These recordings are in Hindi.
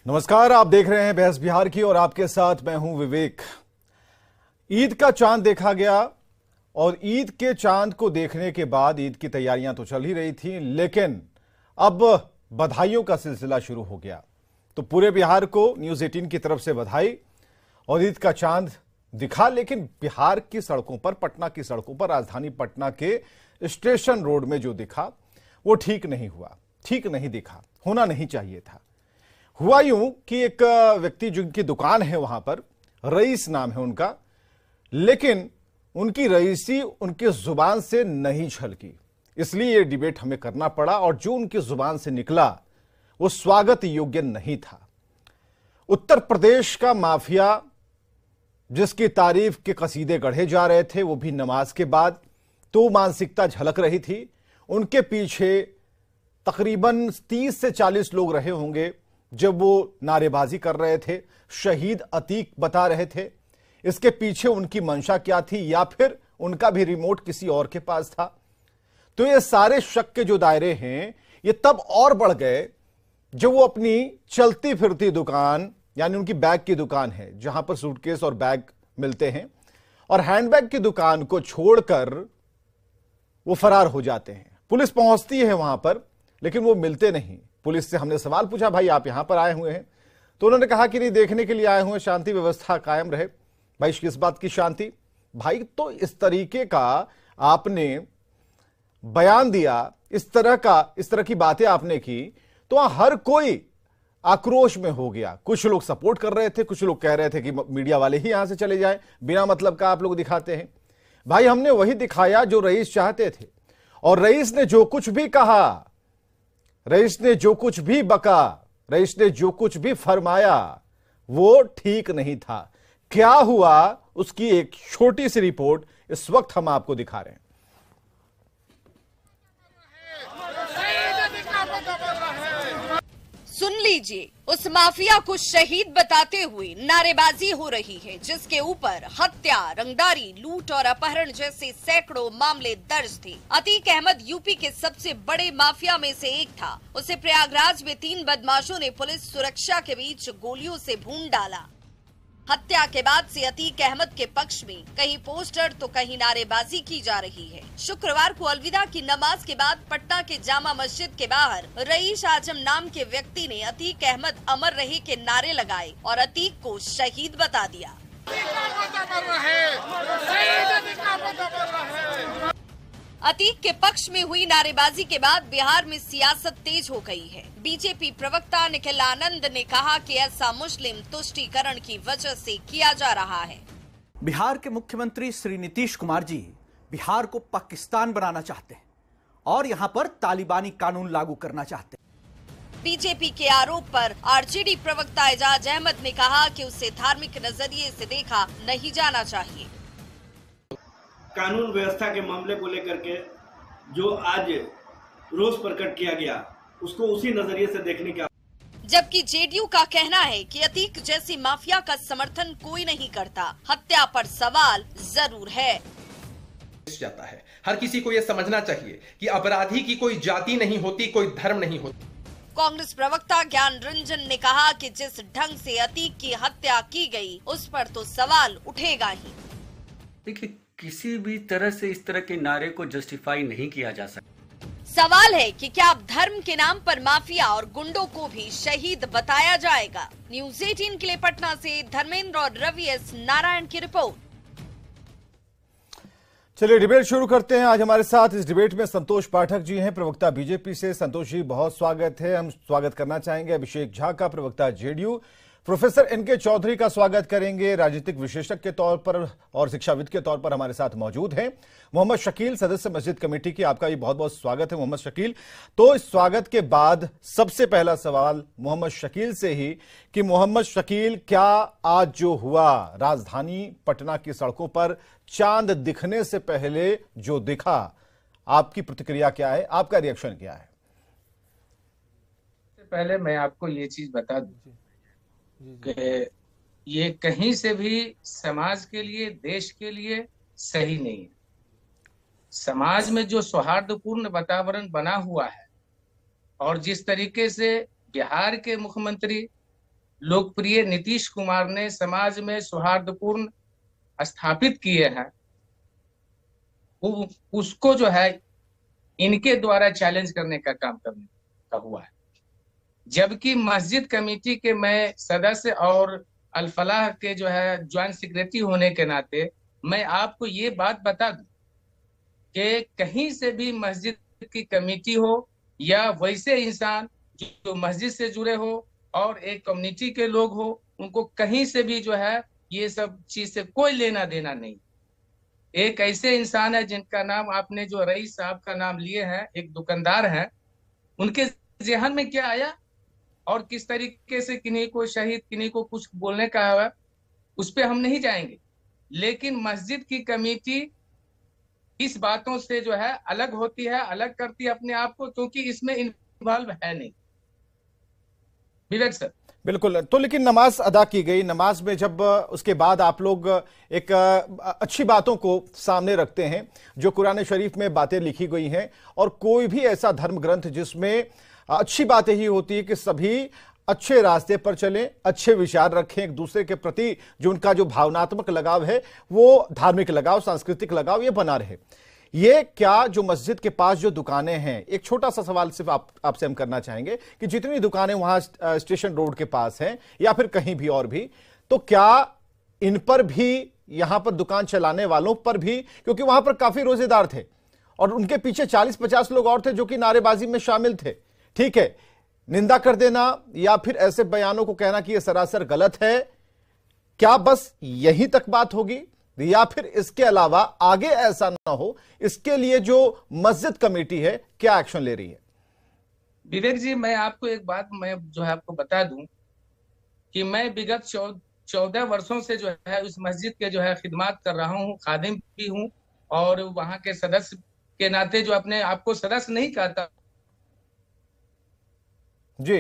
नमस्कार, आप देख रहे हैं बहस बिहार की और आपके साथ मैं हूं विवेक। ईद का चांद देखा गया और ईद के चांद को देखने के बाद ईद की तैयारियां तो चल ही रही थी, लेकिन अब बधाइयों का सिलसिला शुरू हो गया। तो पूरे बिहार को न्यूज़ 18 की तरफ से बधाई। और ईद का चांद दिखा, लेकिन बिहार की सड़कों पर, पटना की सड़कों पर, राजधानी पटना के स्टेशन रोड में जो दिखा वो ठीक नहीं हुआ, ठीक नहीं दिखा, होना नहीं चाहिए था। हुआ यूं कि एक व्यक्ति जिनकी दुकान है वहां पर, रईस नाम है उनका, लेकिन उनकी रईसी उनकी जुबान से नहीं छलकी, इसलिए ये डिबेट हमें करना पड़ा। और जो उनकी जुबान से निकला वो स्वागत योग्य नहीं था। उत्तर प्रदेश का माफिया जिसकी तारीफ के कसीदे गढ़े जा रहे थे, वो भी नमाज के बाद, तो मानसिकता झलक रही थी। उनके पीछे तकरीबन 30 से 40 लोग रहे होंगे जब वो नारेबाजी कर रहे थे, शहीद अतीक बता रहे थे। इसके पीछे उनकी मंशा क्या थी, या फिर उनका भी रिमोट किसी और के पास था? तो ये सारे शक के जो दायरे हैं ये तब और बढ़ गए जब वो अपनी चलती फिरती दुकान, यानी उनकी बैग की दुकान है जहां पर सूटकेस और बैग मिलते हैं, और हैंडबैग की दुकान को छोड़कर वो फरार हो जाते हैं। पुलिस पहुंचती है वहां पर, लेकिन वो मिलते नहीं। पुलिस से हमने सवाल पूछा, भाई आप यहां पर आए हुए हैं? तो उन्होंने कहा कि नहीं, देखने के लिए आए हुए, शांति व्यवस्था कायम रहे। भाई किस बात की शांति? भाई तो इस तरीके का आपने बयान दिया, इस तरह की बातें आपने की, तो वहां हर कोई आक्रोश में हो गया। कुछ लोग सपोर्ट कर रहे थे, कुछ लोग कह रहे थे कि मीडिया वाले ही यहां से चले जाएं, बिना मतलब का आप लोग दिखाते हैं। भाई हमने वही दिखाया जो रईस चाहते थे, और रईस ने जो कुछ भी कहा, रईस ने जो कुछ भी बका, रईस ने जो कुछ भी फरमाया, वो ठीक नहीं था। क्या हुआ उसकी एक छोटी सी रिपोर्ट इस वक्त हम आपको दिखा रहे हैं। सुन लीजिए, उस माफिया को शहीद बताते हुए नारेबाजी हो रही है, जिसके ऊपर हत्या, रंगदारी, लूट और अपहरण जैसे सैकड़ों मामले दर्ज थे। अतीक अहमद यूपी के सबसे बड़े माफिया में से एक था। उसे प्रयागराज में 3 बदमाशों ने पुलिस सुरक्षा के बीच गोलियों से भून डाला। हत्या के बाद से अतीक अहमद के पक्ष में कहीं पोस्टर तो कहीं नारेबाजी की जा रही है। शुक्रवार को अलविदा की नमाज के बाद पटना के जामा मस्जिद के बाहर रईस आजम नाम के व्यक्ति ने अतीक अहमद अमर रहे के नारे लगाए और अतीक को शहीद बता दिया। अतीक के पक्ष में हुई नारेबाजी के बाद बिहार में सियासत तेज हो गई है। बीजेपी प्रवक्ता निखिल आनंद ने कहा कि ऐसा मुस्लिम तुष्टीकरण की वजह से किया जा रहा है। बिहार के मुख्यमंत्री श्री नीतीश कुमार जी बिहार को पाकिस्तान बनाना चाहते हैं और यहां पर तालिबानी कानून लागू करना चाहते हैं। बीजेपी के आरोप पर आरजेडी प्रवक्ता एजाज अहमद ने कहा कि उसे धार्मिक नजरिए से देखा नहीं जाना चाहिए। कानून व्यवस्था के मामले को लेकर के जो आज रोष प्रकट किया गया, उसको उसी नजरिए से देखने का। जबकि जेडीयू का कहना है कि अतीक जैसी माफिया का समर्थन कोई नहीं करता। हत्या पर सवाल जरूर है। जाता है, हर किसी को यह समझना चाहिए कि अपराधी की कोई जाति नहीं होती, कोई धर्म नहीं होती। कांग्रेस प्रवक्ता ज्ञान रंजन ने कहा कि जिस ढंग से अतीक की हत्या की गई, उस पर तो सवाल उठेगा ही। देखिए, किसी भी तरह से इस तरह के नारे को जस्टिफाई नहीं किया जा सकता। सवाल है कि क्या अब धर्म के नाम पर माफिया और गुंडों को भी शहीद बताया जाएगा? न्यूज़ 18 के लिए पटना से धर्मेंद्र और रवि एस नारायण की रिपोर्ट। चलिए डिबेट शुरू करते हैं। आज हमारे साथ इस डिबेट में संतोष पाठक जी हैं, प्रवक्ता बीजेपी से। संतोष जी, बहुत स्वागत है। हम स्वागत करना चाहेंगे अभिषेक झा का, प्रवक्ता जेडीयू। प्रोफेसर एनके चौधरी का स्वागत करेंगे, राजनीतिक विशेषज्ञ के तौर पर और शिक्षाविद के तौर पर हमारे साथ मौजूद हैं। मोहम्मद शकील, सदस्य मस्जिद कमेटी की, आपका भी बहुत बहुत स्वागत है मोहम्मद शकील। तो इस स्वागत के बाद सबसे पहला सवाल मोहम्मद शकील से ही कि मोहम्मद शकील, क्या आज जो हुआ राजधानी पटना की सड़कों पर, चांद दिखने से पहले जो दिखा, आपकी प्रतिक्रिया क्या है, आपका रिएक्शन क्या है? पहले मैं आपको ये चीज बता दूं कि ये कहीं से भी समाज के लिए, देश के लिए सही नहीं है। समाज में जो सौहार्दपूर्ण वातावरण बना हुआ है और जिस तरीके से बिहार के मुख्यमंत्री लोकप्रिय नीतीश कुमार ने समाज में सौहार्दपूर्ण स्थापित किए हैं, उसको जो है इनके द्वारा चैलेंज करने का काम करने का हुआ है। जबकि मस्जिद कमेटी के मैं सदस्य और अल-फलाह के जो है ज्वाइंट सेक्रेटरी होने के नाते मैं आपको ये बात बता दूं कि कहीं से भी मस्जिद की कमेटी हो या वैसे इंसान जो मस्जिद से जुड़े हो और एक कम्युनिटी के लोग हो, उनको कहीं से भी जो है ये सब चीज से कोई लेना देना नहीं। एक ऐसे इंसान है जिनका नाम आपने जो रईस साहब का नाम लिए हैं, एक दुकानदार हैं, उनके जहन में क्या आया और किस तरीके से किन्हीं को शहीद, किन्हीं को कुछ बोलने का है, उस पर हम नहीं जाएंगे। लेकिन मस्जिद की कमेटी इस बातों से जो है अलग होती है, अलग करती है अपने आप को, क्योंकि इसमें इन्वॉल्व है नहीं। विवेक सर। बिल्कुल। तो लेकिन नमाज अदा की गई, नमाज में जब उसके बाद आप लोग एक अच्छी बातों को सामने रखते हैं, जो कुरान शरीफ में बातें लिखी गई हैं, और कोई भी ऐसा धर्म ग्रंथ जिसमें अच्छी बातें ही होती है कि सभी अच्छे रास्ते पर चलें, अच्छे विचार रखें, एक दूसरे के प्रति जो उनका जो भावनात्मक लगाव है, वो धार्मिक लगाव, सांस्कृतिक लगाव, ये बना रहे। ये क्या जो मस्जिद के पास जो दुकानें हैं, एक छोटा सा सवाल सिर्फ आपसे हम करना चाहेंगे कि जितनी दुकानें वहां स्टेशन रोड के पास हैं या फिर कहीं भी और भी, तो क्या इन पर भी, यहां पर दुकान चलाने वालों पर भी, क्योंकि वहां पर काफी रोजेदार थे और उनके पीछे 40-50 लोग और थे जो कि नारेबाजी में शामिल थे, ठीक है, निंदा कर देना या फिर ऐसे बयानों को कहना कि यह सरासर गलत है, क्या बस यहीं तक बात होगी या फिर इसके अलावा आगे ऐसा ना हो, इसके लिए जो मस्जिद कमेटी है क्या एक्शन ले रही है? विवेक जी, मैं आपको एक बात मैं जो है आपको बता दूं कि मैं विगत 14 वर्षों से जो है उस मस्जिद के जो है खिदमत कर रहा हूं, खादिम भी हूं और वहां के सदस्य के नाते जो अपने आपको सदस्य नहीं कहता जी।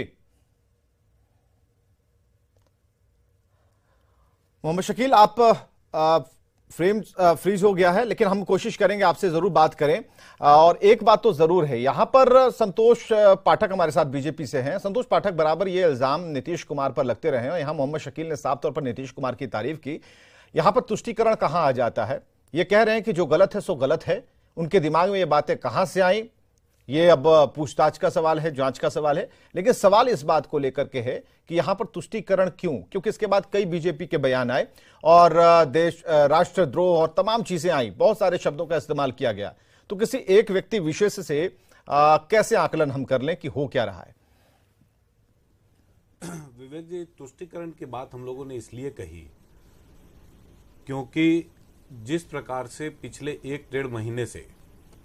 मोहम्मद शकील, आप फ्रेम फ्रीज हो गया है, लेकिन हम कोशिश करेंगे आपसे जरूर बात करें। और एक बात तो जरूर है, यहां पर संतोष पाठक हमारे साथ बीजेपी से हैं। संतोष पाठक बराबर ये इल्जाम नीतीश कुमार पर लगते रहे हैं, यहां मोहम्मद शकील ने साफ तौर पर नीतीश कुमार की तारीफ की। यहां पर तुष्टीकरण कहां आ जाता है? ये कह रहे हैं कि जो गलत है सो गलत है। उनके दिमाग में ये बातें कहां से आई, ये अब पूछताछ का सवाल है, जांच का सवाल है। लेकिन सवाल इस बात को लेकर के है कि यहां पर तुष्टीकरण क्यों? क्योंकि इसके बाद कई बीजेपी के बयान आए और देश राष्ट्रद्रोह और तमाम चीजें आई, बहुत सारे शब्दों का इस्तेमाल किया गया। तो किसी एक व्यक्ति विशेष से कैसे आकलन हम कर लें कि हो क्या रहा है? विवेक जी, तुष्टीकरण की बात हम लोगों ने इसलिए कही क्योंकि जिस प्रकार से पिछले 1-1.5 महीने से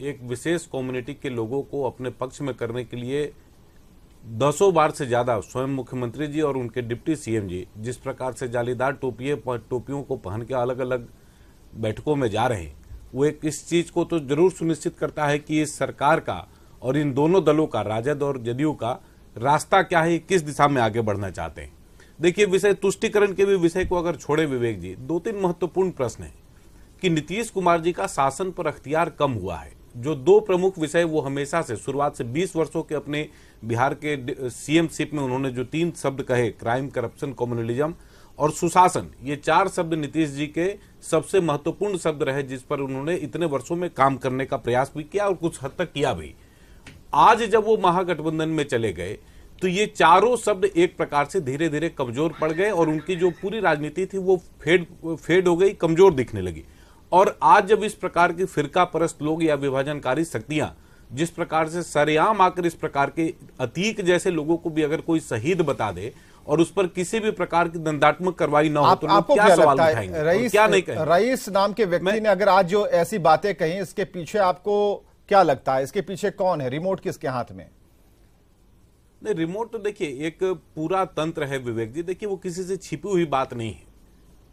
एक विशेष कम्युनिटी के लोगों को अपने पक्ष में करने के लिए दसों बार से ज्यादा स्वयं मुख्यमंत्री जी और उनके डिप्टी सीएम जी जिस प्रकार से जालीदार टोपियों को पहन के अलग अलग बैठकों में जा रहे हैं, वो एक इस चीज को तो जरूर सुनिश्चित करता है कि इस सरकार का और इन दोनों दलों का, राजद और जदयू का, रास्ता क्या है, किस दिशा में आगे बढ़ना चाहते हैं। देखिए, विषय तुष्टीकरण के भी विषय को अगर छोड़े विवेक जी, 2-3 महत्वपूर्ण प्रश्न है कि नीतीश कुमार जी का शासन पर अख्तियार कम हुआ है। जो 2 प्रमुख विषय वो हमेशा से शुरुआत से 20 वर्षों के अपने बिहार के सीएमशिप में उन्होंने जो 3 शब्द कहे, क्राइम, करप्शन, कम्युनलिज्म और सुशासन, ये 4 शब्द नीतीश जी के सबसे महत्वपूर्ण शब्द रहे, जिस पर उन्होंने इतने वर्षों में काम करने का प्रयास भी किया और कुछ हद तक किया भी। आज जब वो महागठबंधन में चले गए तो ये चारों शब्द एक प्रकार से धीरे धीरे कमजोर पड़ गए और उनकी जो पूरी राजनीति थी वो फेड हो गई, कमजोर दिखने लगी। और आज जब इस प्रकार की फिरका परस्त लोग या विभाजनकारी शक्तियां जिस प्रकार से सरेआम आकर इस प्रकार के अतीक जैसे लोगों को भी अगर कोई शहीद बता दे और उस पर किसी भी प्रकार की दंडात्मक कार्रवाई न हो तो लोग क्या सवाल उठाएंगे, क्या नहीं कहेंगे? रईस नाम के व्यक्ति ने अगर आज जो ऐसी बातें कही, इसके पीछे आपको क्या लगता है? इसके पीछे कौन है? रिमोट किसके हाथ में? नहीं, रिमोट तो देखिए एक पूरा तंत्र है विवेक जी। देखिए, वो किसी से छिपी हुई बात नहीं है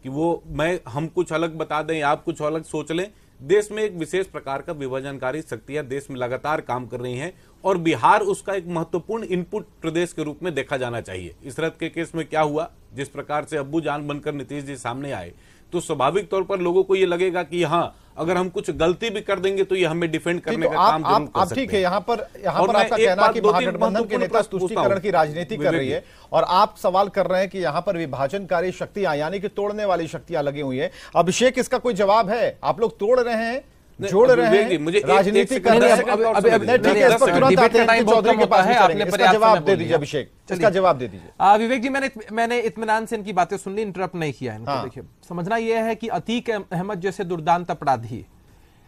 कि वो हम कुछ अलग बता दें, आप कुछ अलग सोच लें। देश में एक विशेष प्रकार का विभाजनकारी शक्तियां देश में लगातार काम कर रही हैं और बिहार उसका एक महत्वपूर्ण इनपुट प्रदेश के रूप में देखा जाना चाहिए। इशरत के केस में क्या हुआ, जिस प्रकार से अब्बू जान बनकर नीतीश जी सामने आए, तो स्वाभाविक तौर पर लोगों को ये लगेगा कि हाँ, अगर हम कुछ गलती भी कर देंगे तो ये हमें डिफेंड करने का काम जरूर कर सकते हैं। ठीक है, यहाँ पर आपका कहना है कि महागठबंधन के नेता तुष्टीकरण की राजनीति कर रही है, और आप सवाल कर रहे हैं कि यहाँ पर विभाजनकारी शक्तियां यानी कि तोड़ने वाली शक्तियां लगी हुई है। अभिषेक, इसका कोई जवाब है? आप लोग तोड़ रहे हैं, जोड़ रहे हैं, मुझे राजनीति कर रहे हैं। ठीक है, इस पर तुरंत आते हैं, चौधरी के पास है, इसका जवाब दे दीजिए अभिषेक, इसका जवाब दे दीजिए। विवेक जी, मैंने इत्मीनान से इनकी बातें सुन ली, इंटरप्ट नहीं किया इनको। देखिए, समझना यह है कि अतीक अहमद जैसे दुर्दांत अपराधी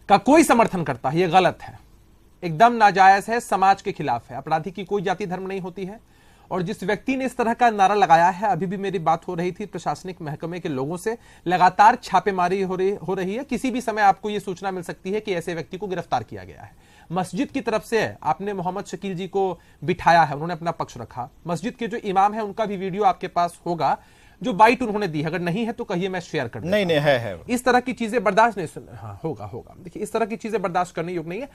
का कोई समर्थन करता है, ये गलत है, एकदम नाजायज है, समाज के खिलाफ है। अपराधी की कोई जाति धर्म नहीं होती है, और जिस व्यक्ति ने इस तरह का नारा लगाया है, अभी भी मेरी बात हो रही थी प्रशासनिक महकमे के लोगों से, लगातार छापेमारी हो रही है। किसी भी समय आपको यह सूचना मिल सकती है कि ऐसे व्यक्ति को गिरफ्तार किया गया है। मस्जिद की तरफ से आपने मोहम्मद शकील जी को बिठाया है, उन्होंने अपना पक्ष रखा। मस्जिद के जो इमाम है उनका भी वीडियो आपके पास होगा, जो बाइट उन्होंने दी है, अगर नहीं है तो कहिए, मैं शेयर कर दूंगा। नहीं है। इस तरह की चीजें बर्दाश्त नहीं, हाँ होगा। देखिए, इस तरह की चीजें बर्दाश्त करने योग्य नहीं है।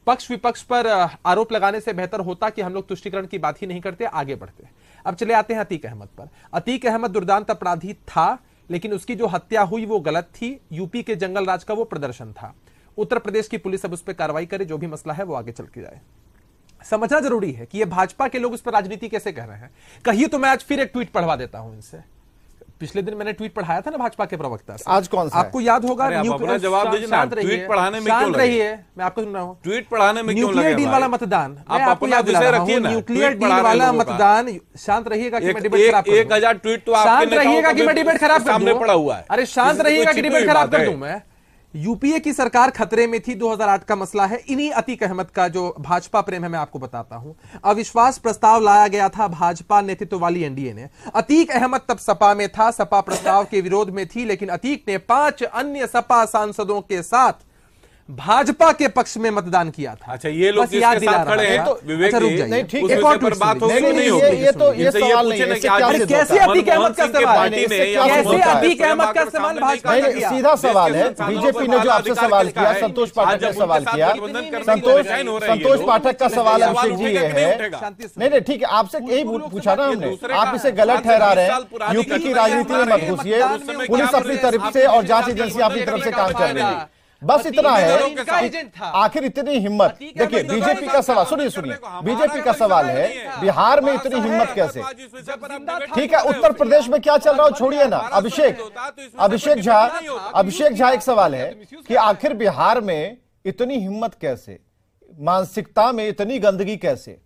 पक्ष विपक्ष पर आरोप लगाने से बेहतर होता कि हम लोग तुष्टीकरण की बात ही नहीं करते, आगे बढ़ते। अब चले आते हैं अतीक अहमद पर। अतीक अहमद दुर्दांत अपराधी था, लेकिन उसकी जो हत्या हुई वो गलत थी। यूपी के जंगल राज का वो प्रदर्शन था। उत्तर प्रदेश की पुलिस अब उस पर कार्रवाई करे, जो भी मसला है वो आगे चल के जाए। समझना जरूरी है कि ये भाजपा के लोग उस पर राजनीति कैसे कर रहे हैं। कहिए तो मैं आज फिर एक ट्वीट पढ़वा देता हूं इनसे। पिछले दिन मैंने ट्वीट पढ़ाया था ना भाजपा के प्रवक्ता से, आज कौन सा आपको याद होगा? जवाब दीजिए ना, ट्वीट पढ़ाने में क्यों लगे? रही है, मैं आपको सुन रहा हूं। ट्वीट पढ़ाने में क्यों लगे? न्यूक्लियर डील वाला मतदान, आप आपको याद दिला रहा हूं, न्यूक्लियर डील वाला मतदान। शांत रहिएगा कि मैं डिबेट खराब कर दूं। 1000 ट्वीट तो शांत रहिएगा कि मैं डिबेट खराब कर दूं। सामने पड़ा हुआ है। अरे शांत रहिएगा कि डिबेट खराब कर दूं मैं। यूपीए की सरकार खतरे में थी, 2008 का मसला है। इन्हीं अतीक अहमद का जो भाजपा प्रेम है मैं आपको बताता हूं। अविश्वास प्रस्ताव लाया गया था भाजपा नेतृत्व वाली एनडीए ने। अतीक अहमद तब सपा में था, सपा प्रस्ताव के विरोध में थी, लेकिन अतीक ने 5 अन्य सपा सांसदों के साथ भाजपा के पक्ष में मतदान किया था। अच्छा, ये लोग जिसके साथ खड़े हैं तो विवेक जी, नहीं ठीक है, एक और बात होगी नहीं होगी। ये तो ये सवाल नहीं है कि कैसे अतीक अहमद का सवाल, कैसे अतीक अहमद का सवाल भाजपा ने किया? सीधा सवाल है। बीजेपी ने जो आपसे सवाल किया, संतोष पाठक ने सवाल किया, संतोष पाठक का सवाल अभिषेक जी ये है। नहीं ठीक है, आपसे यही पूछा ना हमने, आप इसे गलत ठहरा रहे हैं। यूपी की राजनीति में मत घुसिए, पुलिस अपनी तरफ से और जांच एजेंसी अपनी तरफ से काम कर रही है, बस इतना है। आखिर इतनी हिम्मत, देखिए बीजेपी का सवाल, सुनिए, बीजेपी का सवाल है बिहार में इतनी हिम्मत कैसे? ठीक है, उत्तर प्रदेश में क्या चल रहा हो छोड़िए ना। अभिषेक झा एक सवाल है कि आखिर बिहार में इतनी हिम्मत कैसे, मानसिकता में इतनी गंदगी कैसे?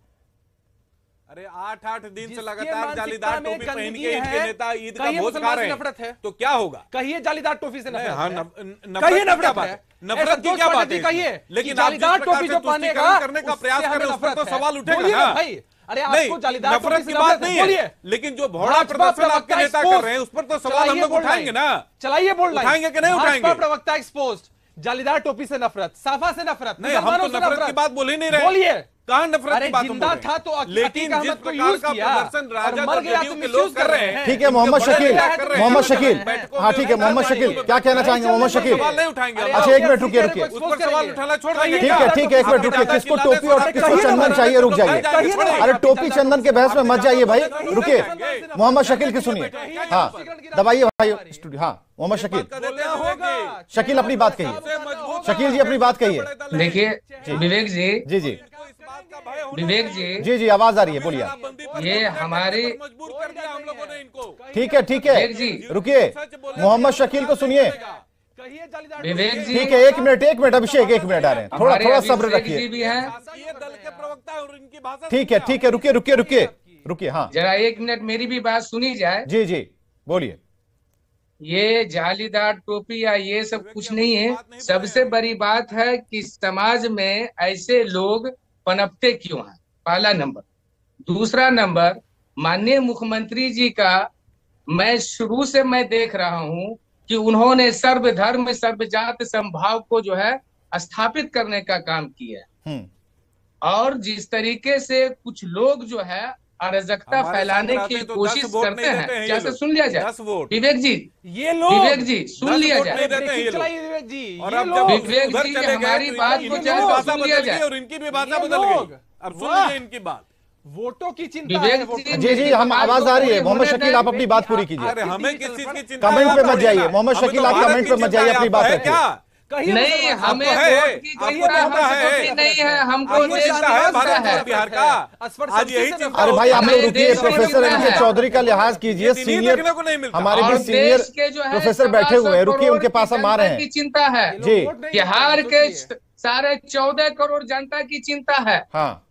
अरे 8 दिन से लगातार जालीदार टोपी पहन के इनके नेता ईद का भोज खा रहे हैं, तो क्या होगा? कहिए जालीदार टोपी से नफरत है। कहिए नफरत है, नफरत की क्या बात है? कहिए, लेकिन जालीदार टोपी जो करने का प्रयास कर रहे हैं उस पर तो सवाल उठेगा ना भाई। अरे आपको जालीदार नफरत की बात नहीं है, लेकिन जो भोड़ा प्रदर्शन आपके नेता कर रहे हैं उस पर तो सवाल हम लोग उठाएंगे ना। चलाइए, बोल उठाएंगे कि नहीं उठाएंगे? प्रवक्ता एक्सपोज्ड, जालीदार टोपी से नफरत, साफा से नफरत। नहीं, हम तो नफरत की बात बोल ही नहीं रहे। बोलिए, कहाँ नफरत की बात जिंदा था तो लेकिन जिस प्रकार का प्रदर्शन राजद और जदयू के लोग कर रहे हैं। ठीक है, मोहम्मद शकील, हाँ ठीक है, मोहम्मद शकील क्या कहना चाहेंगे? मोहम्मद शकील सवाल नहीं उठाएंगे। अच्छा एक मिनट रुकिए, उस पर सवाल उठाना छोड़ देंगे। ठीक है, एक मिनट रुकिए। किसको टोपी और किसको चंदन चाहिए? रुक जाइए। अरे टोपी चंदन के बहस में मत जाइए भाई, रुकिए। मोहम्मद शकील की सुनिए, हाँ दबाइए भाई स्टूडियो। हाँ मोहम्मद शकील अपनी बात कहिए। शकील जी अपनी बात कहिए। देखिए विवेक जी, जी जी जी आवाज आ रही है, बोलिए। ये हमारे मजबूर कर दिया हम लोगों ने इनको। ठीक है, रुकिए, मोहम्मद शकील को सुनिए। विवेक जी ठीक है, एक मिनट अभिषेक, एक मिनट आ रहे हैं, थोड़ा सब्र रखिए। ठीक है, रुकिए। हाँ जरा एक मिनट मेरी भी बात सुनी जाए। जी बोलिए। ये जालीदार टोपी या ये सब कुछ नहीं है। सबसे बड़ी बात है कि समाज में ऐसे लोग पनपते क्यों हैं, पहला नंबर। दूसरा नंबर, माननीय मुख्यमंत्री जी का मैं शुरू से देख रहा हूं कि उन्होंने सर्वधर्म सर्वजात समभाव को जो है स्थापित करने का काम किया है। और जिस तरीके से कुछ लोग जो है अराजकता फैलाने की कोशिश करते हैं, जैसे सुन लिया जाए विवेक जी, ये लोग विवेक जी सुन लिया जाए, विवेक जी हमारी बात को सुन लिया जाए। और इनकी भी भाषा बदल गई। अब सुन लीजिए इनकी बात। वोटों की चिंता है। जी, हम आवाज आ रही है। मोहम्मद शकील, आप अपनी बात पूरी कीजिए। अरे हमें किस चीज की चिंता? कमेंट पे मत जाइए मोहम्मद शकील, आप कमेंट पे मत जाइए, अपनी बात रखिए। नहीं, हमें वोट की कोई नहीं है, हमको बिहार का आज यही चीज। अरे भाई आप लोग रुकिए, प्रोफेसर एनके चौधरी का लिहाज कीजिए। सीनियर हमारे भी सीनियर प्रोफेसर बैठे हुए हैं, रुकिए, उनके पास हम आ रहे हैं। चिंता है जी, बिहार के 14.5 करोड़ जनता की चिंता है। हाँ,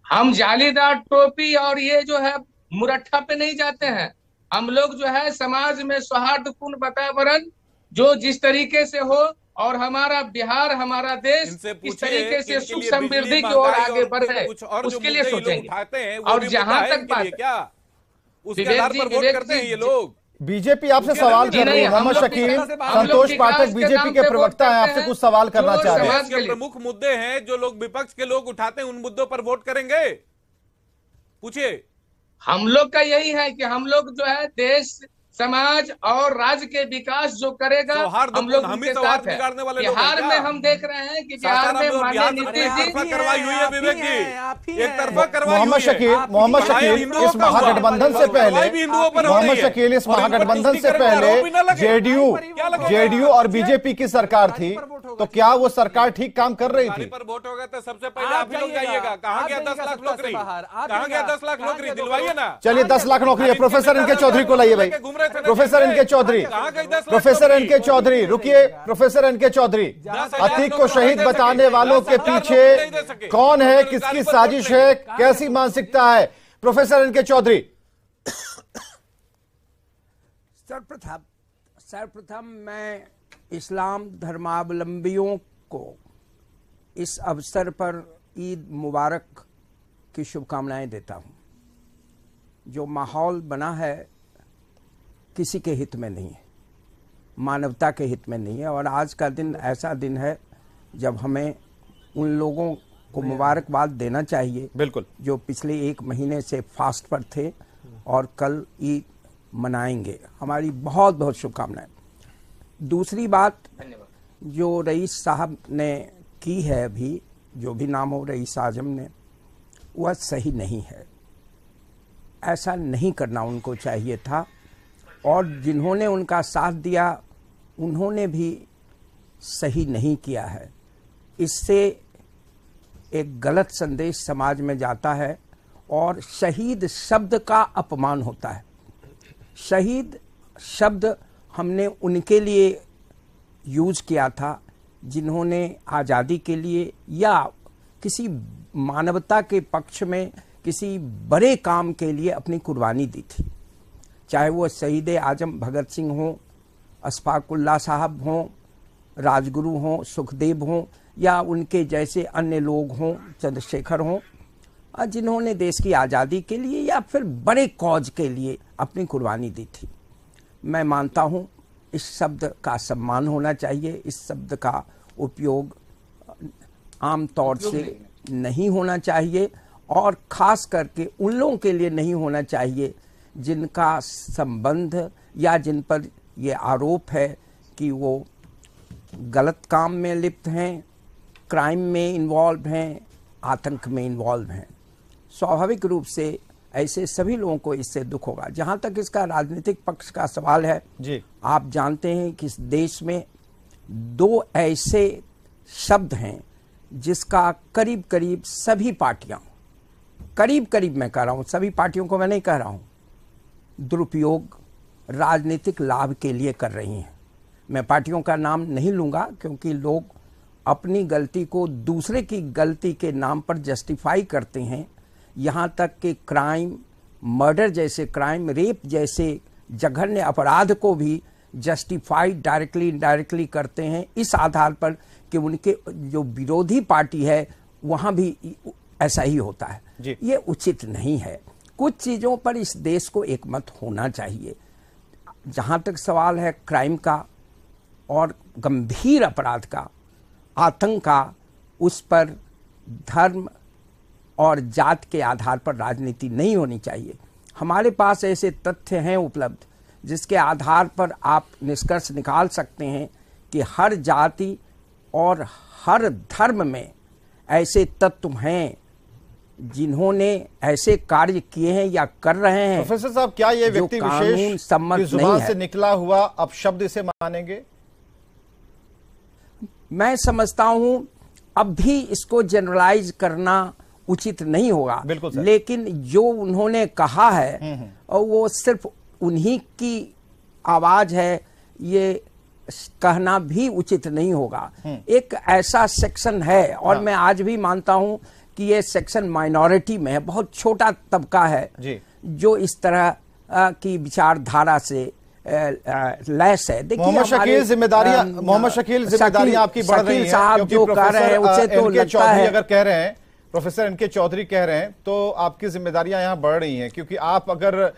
हम जालीदार टोपी और ये जो है मुरट्ठा पे नहीं जाते हैं। हम लोग जो है समाज में सौहार्दपूर्ण वातावरण जो जिस तरीके से हो और हमारा बिहार, हमारा देश इस तरीके से सुख समृद्धि की ओर आगे बढ़े, उसके लिए सोचेंगे। और जहां तक बात ये लोग बीजेपी आपसे सवाल कर रही है। मोहम्मद शकील, संतोष पाठक बीजेपी के प्रवक्ता हैं, आपसे कुछ सवाल करना चाह रहे हैं। के प्रमुख मुद्दे हैं जो लोग विपक्ष के लोग उठाते हैं, उन मुद्दों पर वोट करेंगे? पूछिए। हम लोग का यही है कि हम लोग जो है देश, समाज और राज्य के विकास जो करेगा हम लोग उनके साथ है। बिहार में हम देख रहे हैं कि बिहार में माननीय नीतीश जी करवाई हुई है, विवेक जी एक तरफा करवाई। मोहम्मद शकील इस महागठबंधन से पहले, मोहम्मद शकील इस महागठबंधन से पहले जेडीयू और बीजेपी की सरकार थी, तो क्या वो सरकार ठीक काम कर रही थी? पर वोट हो गया तो सबसे पहले आप ही लोग जाइएगा। कहाँ गया 10 लाख नौकरी? कहाँ गया 10 लाख नौकरी? दिलवाइए ना। चलिए 10 लाख नौकरी है। प्रोफेसर एनके चौधरी को लाइए भाई। Professor NK Chaudhary, professor NK Chaudhary, रुकिए। प्रोफेसर एनके चौधरी, अतीक को शहीद बताने वालों के पीछे कौन है, किसकी साजिश है, कैसी मानसिकता है? Professor NK Chaudhary. सर्वप्रथम मैं इस्लाम धर्मावलंबियों को इस अवसर पर ईद मुबारक की शुभकामनाएं देता हूं। जो माहौल बना है किसी के हित में नहीं है, मानवता के हित में नहीं है। और आज का दिन ऐसा दिन है जब हमें उन लोगों को मुबारकबाद देना चाहिए, बिल्कुल, जो पिछले 1 महीने से फास्ट पर थे और कल ईद मनाएंगे। हमारी बहुत बहुत शुभकामनाएं। दूसरी बात जो रईस साहब ने की है, अभी जो भी नाम हो रईस आजम ने, वह सही नहीं है। ऐसा नहीं करना उनको चाहिए था। और जिन्होंने उनका साथ दिया उन्होंने भी सही नहीं किया है। इससे एक गलत संदेश समाज में जाता है और शहीद शब्द का अपमान होता है। शहीद शब्द हमने उनके लिए यूज किया था जिन्होंने आज़ादी के लिए या किसी मानवता के पक्ष में किसी बड़े काम के लिए अपनी कुर्बानी दी थी। चाहे वो शहीद आजम भगत सिंह हों, अशफाकुल्लाह साहब हों, राजगुरु हों, सुखदेव हों, या उनके जैसे अन्य लोग हों, चंद्रशेखर हों, जिन्होंने देश की आज़ादी के लिए या फिर बड़े कॉज के लिए अपनी कुर्बानी दी थी। मैं मानता हूँ इस शब्द का सम्मान होना चाहिए। इस शब्द का उपयोग आम तौर से नहीं होना चाहिए और ख़ास करके उन लोगों के लिए नहीं होना चाहिए जिनका संबंध या जिन पर ये आरोप है कि वो गलत काम में लिप्त हैं, क्राइम में इन्वॉल्व हैं, आतंक में इन्वॉल्व हैं। स्वाभाविक रूप से ऐसे सभी लोगों को इससे दुख होगा। जहाँ तक इसका राजनीतिक पक्ष का सवाल है जी, आप जानते हैं कि इस देश में 2 ऐसे शब्द हैं जिसका करीब करीब सभी पार्टियां, करीब करीब मैं कह रहा हूं, सभी पार्टियों को मैं नहीं कह रहा हूं, दुरुपयोग राजनीतिक लाभ के लिए कर रही हैं। मैं पार्टियों का नाम नहीं लूंगा क्योंकि लोग अपनी गलती को दूसरे की गलती के नाम पर जस्टिफाई करते हैं। यहाँ तक कि क्राइम, मर्डर जैसे क्राइम, रेप जैसे जघन्य अपराध को भी जस्टिफाई डायरेक्टली इनडायरेक्टली करते हैं इस आधार पर कि उनके जो विरोधी पार्टी है वहाँ भी ऐसा ही होता है। ये उचित नहीं है। कुछ चीज़ों पर इस देश को एकमत होना चाहिए। जहाँ तक सवाल है क्राइम का और गंभीर अपराध का, आतंक का, उस पर धर्म और जात के आधार पर राजनीति नहीं होनी चाहिए। हमारे पास ऐसे तथ्य हैं उपलब्ध जिसके आधार पर आप निष्कर्ष निकाल सकते हैं कि हर जाति और हर धर्म में ऐसे तत्व हैं जिन्होंने ऐसे कार्य किए हैं या कर रहे हैं, प्रोफेसर साहब, क्या ये व्यक्ति कानून विशेष सम्मत की नहीं जुबान है, से निकला हुआ अपशब्द इसे मानेंगे? मैं समझता हूं अब भी इसको जनरलाइज करना उचित नहीं होगा। बिल्कुल सर। लेकिन जो उन्होंने कहा है और वो सिर्फ उन्हीं की आवाज है, ये कहना भी उचित नहीं होगा। एक ऐसा सेक्शन है, और मैं आज भी मानता हूं कि ये सेक्शन माइनॉरिटी में है, बहुत छोटा तबका है जी, जो इस तरह की विचारधारा से लैस है। देखिए, मोहम्मद शकील जिम्मेदारियां आपकी बढ़ रही हैं, साहब जो कह रहे हैं उसे तो लगता है, अगर कह रहे हैं प्रोफेसर एनके चौधरी कह रहे हैं तो आपकी जिम्मेदारियां यहां बढ़ रही हैं, क्योंकि आप अगर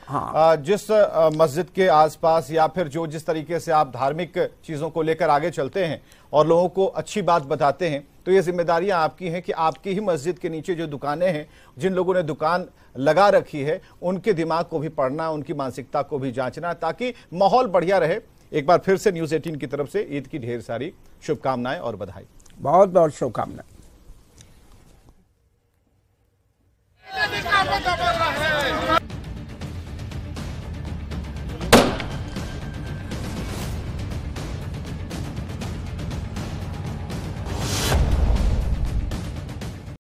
जिस मस्जिद के आसपास या फिर जो जिस तरीके से आप धार्मिक चीजों को लेकर आगे चलते हैं और लोगों को अच्छी बात बताते हैं, तो ये जिम्मेदारियां आपकी हैं कि आपकी ही मस्जिद के नीचे जो दुकानें हैं, जिन लोगों ने दुकान लगा रखी है, उनके दिमाग को भी पढ़ना, उनकी मानसिकता को भी जांचना, ताकि माहौल बढ़िया रहे। एक बार फिर से न्यूज़ 18 की तरफ से ईद की ढेर सारी शुभकामनाएं और बधाई। बहुत बहुत शुभकामनाएं।